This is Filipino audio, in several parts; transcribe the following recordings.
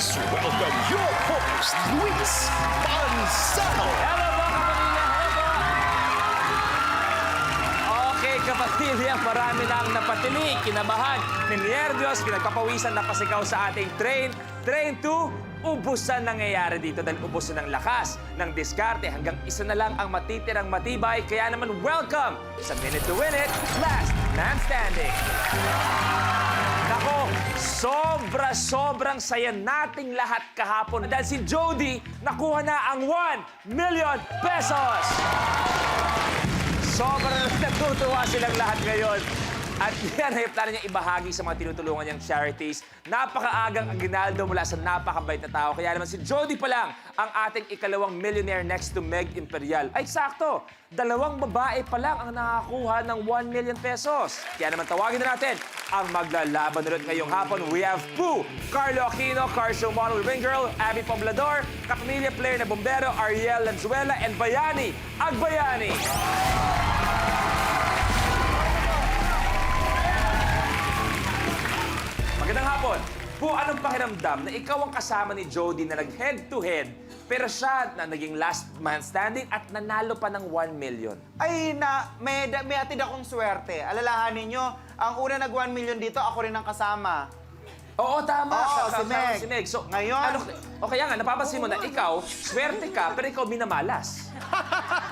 Please welcome your host, Luis Manzano. Hello mga kapamilya! Hello po! Okay, kapamilya, marami na ang napatili, kinabahan, ninervyos, pinagpapawisan na pasigaw sa ating train. Train 2, ubusan nangyayari dito dahil ubusan ng lakas, ng diskarte, hanggang isa na lang ang matitirang matibay. Kaya naman, welcome sa Minute to Win It, Last Man Standing. Nako, sobrang saya nating lahat kahapon dahil si Jody nakuha na ang 1 million pesos! Sobrang natutuwa silang lahat ngayon. At yan ay plano niya ibahagi sa mga tinutulungan niyang charities. Napakaagang aginaldo mula sa napakabait na tao. Kaya naman si Jody pa lang ang ating ikalawang millionaire next to Meg Imperial. Ay, sakto! 2 babae pa lang ang nakakuha ng 1 million pesos. Kaya naman tawagin na natin ang maglalaban ulit ngayong hapon. We have Pooh, Carlo Aquino, car show model ring girl, Abby Poblador, kapamilya player na bombero, Ariel Lanzuela, and Bayani Agbayani. Magandang hapon. Pooh, anong pakiramdam na ikaw ang kasama ni Jody na nag-head-to-head pero siya na naging last man standing at nanalo pa ng 1 million? Ay, may atid akong swerte. Alalahanin nyo, ang una nag-1 million dito, ako rin ang kasama. Oo, tama. Oo, si Kasama Meg. Si Meg. So, Ngayon- o kaya nga, napapansin mo na ikaw, swerte ka, pero ikaw minamalas.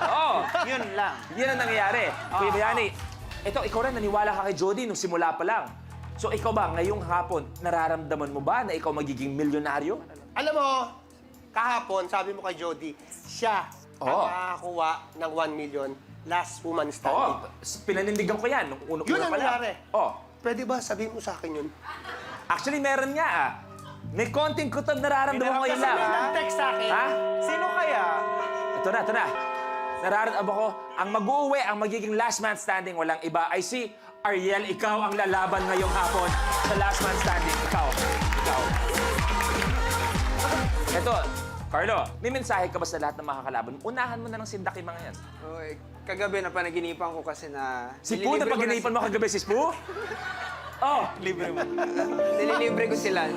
Oo. Yun lang. Yan ang nangyayari. Kuya Bayani, ikaw rin naniwala ka kay Jody nung simula pa lang. So ikaw ba, ngayong hapon, nararamdaman mo ba na ikaw magiging milyonaryo? Alam mo, kahapon, sabi mo kay Jody, siya Oo. ang makakakuha ng 1 million last woman Oo, standing. pinanindigan ko yan nung Yun una ang pa lang. nangyari. Oo. Pwede ba sabihin mo sa akin yun? Actually, meron nga ah. May konting kutob nararamdaman ko ngayon lang. Kasi may nag-text sa akin. Ha? Sino kaya? Ito na. Nararamdaman ko, ang mag-uuwi, ang magiging last man standing, walang iba, ay si Ariel. Ikaw ang lalaban ngayong hapon sa last man standing. Ikaw. Ito, Carlo, may mensahe ka ba sa lahat ng makakalaban? Unahan mo na ng sindak yung mga yan. Oy, kagabi na panaginipan ko kasi na... Si Pooh, na pag-inipan mo kagabi si Pooh? Oh, Libre mo. Nililibre ko sila.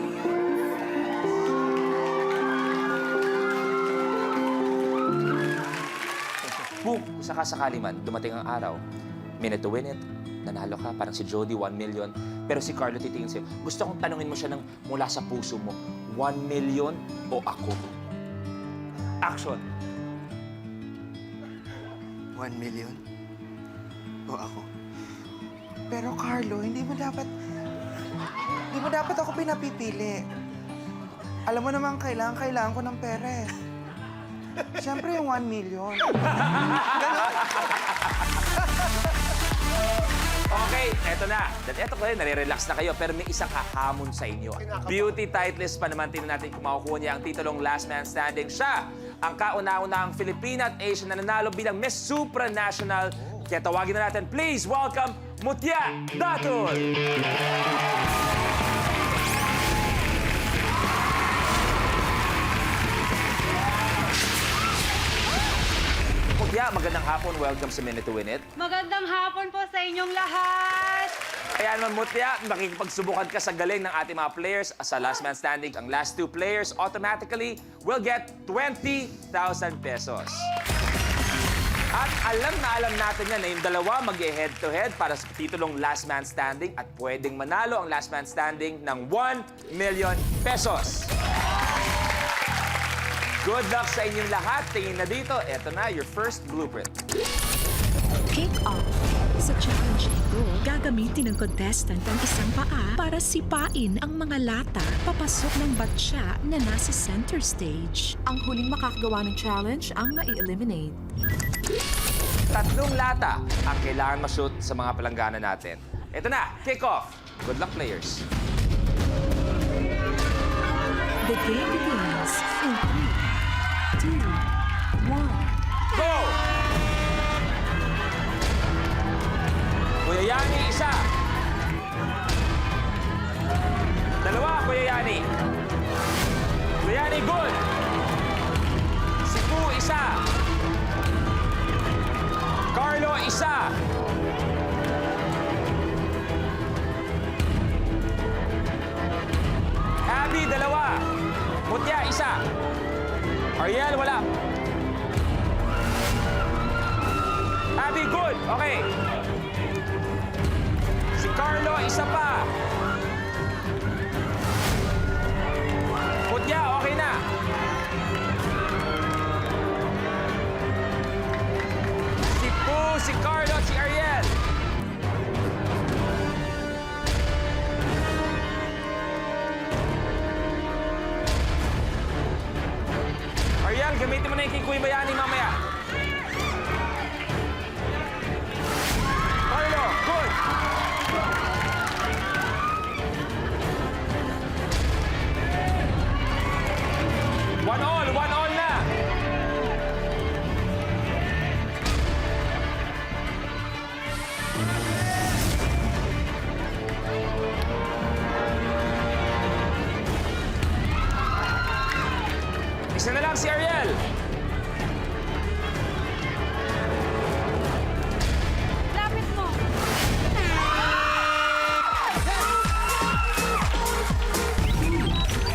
Pooh, sakasakali man, dumating ang araw, minute to win it, nanalo ka, parang si Jody, 1 million. Pero si Carlo titingin sa'yo, gusto kong tanungin mo siya ng mula sa puso mo, 1 million o ako? Action. 1 million? O ako? Pero Carlo, hindi mo dapat ako pinapipili. Alam mo naman, kailangan ko ng pera eh. Siyempre yung 1 million. Okay, eto na. Eto kayo, nare-relax na kayo, pero may isang hahamon sa inyo. Beauty titlist pa naman, tingnan natin kung makukuha niya ang titulong Last Man Standing. Siya, ang kauna-unahang Filipina at Asian na nanalo bilang Miss Supranational. Kaya tawagin na natin, please welcome Mutya Datul! Mutya, magandang hapon. Welcome sa Minute to Win It. Magandang hapon po sa inyong lahat! Kaya naman, Mutya, makikipagsubukan ka sa galing ng ating mga players sa Last Man Standing. Ang last 2 players automatically will get 20,000 pesos. At alam natin yan na yung dalawa mag-head-to-head para sa titulong Last Man Standing at pwedeng manalo ang Last Man Standing ng 1 million pesos. Good luck sa inyong lahat. Tingin na dito. Eto na, your first blueprint. Kick off. Sa challenge ito, gagamitin ng contestant ang isang paa para sipain ang mga lata papasok ng batya na nasa center stage. Ang huling makakagawa ng challenge ang mai-eliminate. 3 lata ang kailangan ma-shoot sa mga palanggana natin. Ito na, kick off. Good luck, players. The game begins in 3, 2, 1. Go! Kuya Yani, isa. 2, Kuya Yani. Kuya Yani, good. Si Pooh, isa. Carlo, isa. Abby, 2. Ariel, wala. Abby, good. Okay. Si Carlo, isa pa. Putya, okay na. Si Poo, si Carlo, si Ariel. Ariel, gamitin mo na yung Kikuy Bayani mamaya. Carlo, good. One all na. Isa na lang si Ariel. Lapit mo.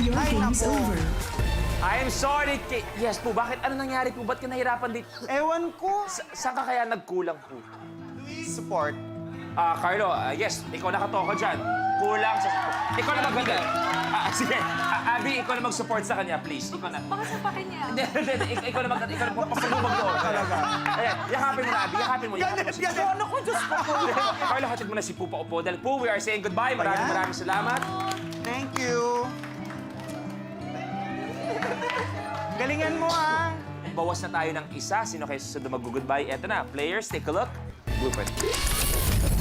Your game's over. I'm sorry, Yes po, bakit? Ano nangyari po? Ba't ka nahirapan dito? Ewan ko. Saan ka kaya nagkulang po? Support. Carlo, yes, ikaw nakatoka dyan. Kulang sa support. Ikaw na magbigay. Sige, Abby, ikaw na mag-support sa kanya, please. Ikaw na. Baka sapakin niya. Hindi, ikaw na papagubag doon. Talaga. Ayan, yakapin mo na, Abby. Yakapin mo. Ano ko, Diyos ko. Carlo, hatid mo na si Pupa Upo. Dahil po, we are saying goodbye. Maraming salamat. Thank you. Galingan mo, ah. Bawas na tayo ng isa. Sino kayo susunod mag-goodbye? Eto na, players, take a look. Blooper.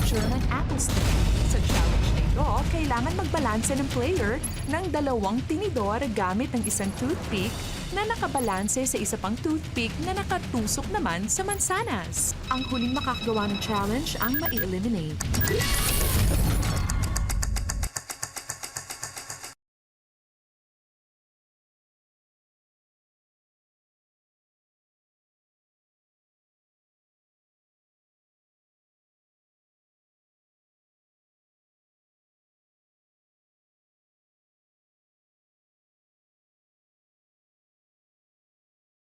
Sherman Appleston. Sa challenge na ito, kailangan magbalanse ng player ng 2 tinidor gamit ang isang toothpick na nakabalanse sa isa pang toothpick na nakatusok naman sa mansanas. Ang huling makakagawa ng challenge ang mai-eliminate.